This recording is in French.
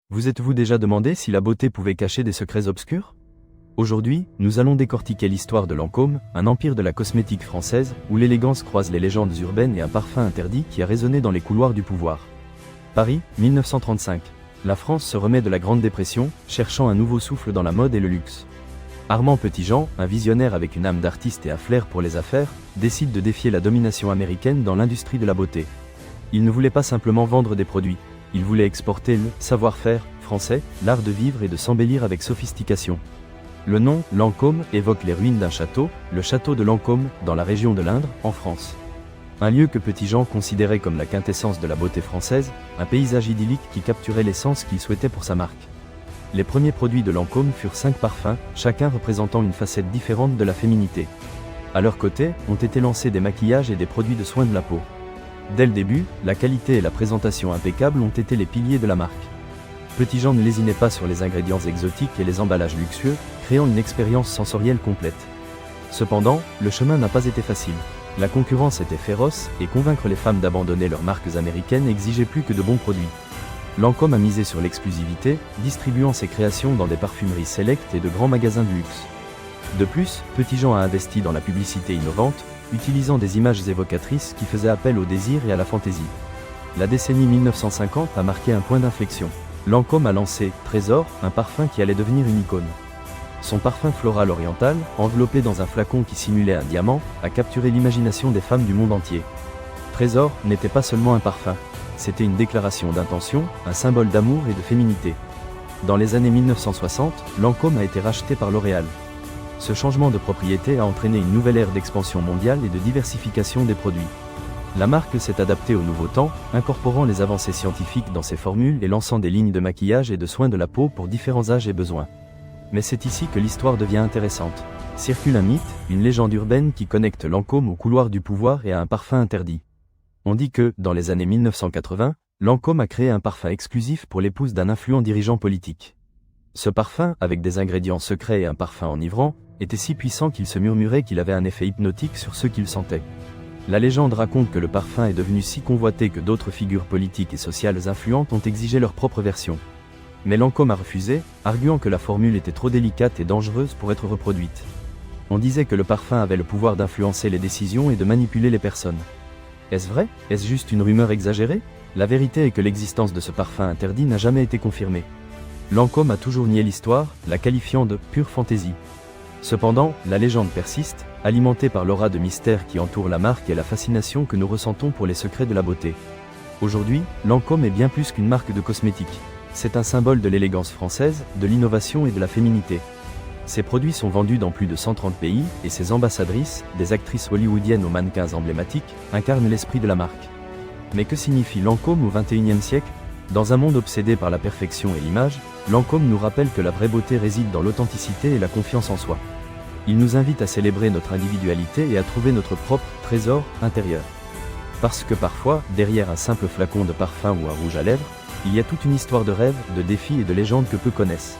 Vous êtes-vous déjà demandé si la beauté pouvait cacher des secrets obscurs? Aujourd'hui, nous allons décortiquer l'histoire de Lancôme, un empire de la cosmétique française, où l'élégance croise les légendes urbaines et un parfum interdit qui a résonné dans les couloirs du pouvoir. Paris, 1935. La France se remet de la Grande Dépression, cherchant un nouveau souffle dans la mode et le luxe. Armand Petitjean, un visionnaire avec une âme d'artiste et un flair pour les affaires, décide de défier la domination américaine dans l'industrie de la beauté. Il ne voulait pas simplement vendre des produits, il voulait exporter le savoir-faire français, l'art de vivre et de s'embellir avec sophistication. Le nom, Lancôme, évoque les ruines d'un château, le château de Lancôme, dans la région de l'Indre, en France. Un lieu que Petitjean considérait comme la quintessence de la beauté française, un paysage idyllique qui capturait l'essence qu'il souhaitait pour sa marque. Les premiers produits de Lancôme furent 5 parfums, chacun représentant une facette différente de la féminité. À leur côté, ont été lancés des maquillages et des produits de soins de la peau. Dès le début, la qualité et la présentation impeccable ont été les piliers de la marque. Petitjean ne lésinait pas sur les ingrédients exotiques et les emballages luxueux, créant une expérience sensorielle complète. Cependant, le chemin n'a pas été facile. La concurrence était féroce, et convaincre les femmes d'abandonner leurs marques américaines exigeait plus que de bons produits. Lancôme a misé sur l'exclusivité, distribuant ses créations dans des parfumeries sélectes et de grands magasins de luxe. De plus, Petitjean a investi dans la publicité innovante, utilisant des images évocatrices qui faisaient appel au désir et à la fantaisie. La décennie 1950 a marqué un point d'inflexion. Lancôme a lancé Trésor, un parfum qui allait devenir une icône. Son parfum floral oriental, enveloppé dans un flacon qui simulait un diamant, a capturé l'imagination des femmes du monde entier. Trésor n'était pas seulement un parfum, c'était une déclaration d'intention, un symbole d'amour et de féminité. Dans les années 1960, Lancôme a été racheté par L'Oréal. Ce changement de propriété a entraîné une nouvelle ère d'expansion mondiale et de diversification des produits. La marque s'est adaptée au nouveau temps, incorporant les avancées scientifiques dans ses formules et lançant des lignes de maquillage et de soins de la peau pour différents âges et besoins. Mais c'est ici que l'histoire devient intéressante. Circule un mythe, une légende urbaine qui connecte Lancôme au couloir du pouvoir et à un parfum interdit. On dit que, dans les années 1980, Lancôme a créé un parfum exclusif pour l'épouse d'un influent dirigeant politique. Ce parfum, avec des ingrédients secrets et un parfum enivrant, était si puissant qu'il se murmurait qu'il avait un effet hypnotique sur ceux qui le sentaient. La légende raconte que le parfum est devenu si convoité que d'autres figures politiques et sociales influentes ont exigé leur propre version. Mais Lancôme a refusé, arguant que la formule était trop délicate et dangereuse pour être reproduite. On disait que le parfum avait le pouvoir d'influencer les décisions et de manipuler les personnes. Est-ce vrai? Est-ce juste une rumeur exagérée? La vérité est que l'existence de ce parfum interdit n'a jamais été confirmée. Lancôme a toujours nié l'histoire, la qualifiant de pure fantaisie. Cependant, la légende persiste, alimentée par l'aura de mystère qui entoure la marque et la fascination que nous ressentons pour les secrets de la beauté. Aujourd'hui, Lancôme est bien plus qu'une marque de cosmétiques. C'est un symbole de l'élégance française, de l'innovation et de la féminité. Ses produits sont vendus dans plus de 130 pays, et ses ambassadrices, des actrices hollywoodiennes aux mannequins emblématiques, incarnent l'esprit de la marque. Mais que signifie Lancôme au XXIe siècle? Dans un monde obsédé par la perfection et l'image, Lancôme nous rappelle que la vraie beauté réside dans l'authenticité et la confiance en soi. Il nous invite à célébrer notre individualité et à trouver notre propre trésor intérieur. Parce que parfois, derrière un simple flacon de parfum ou un rouge à lèvres, il y a toute une histoire de rêve, de défis et de légendes que peu connaissent.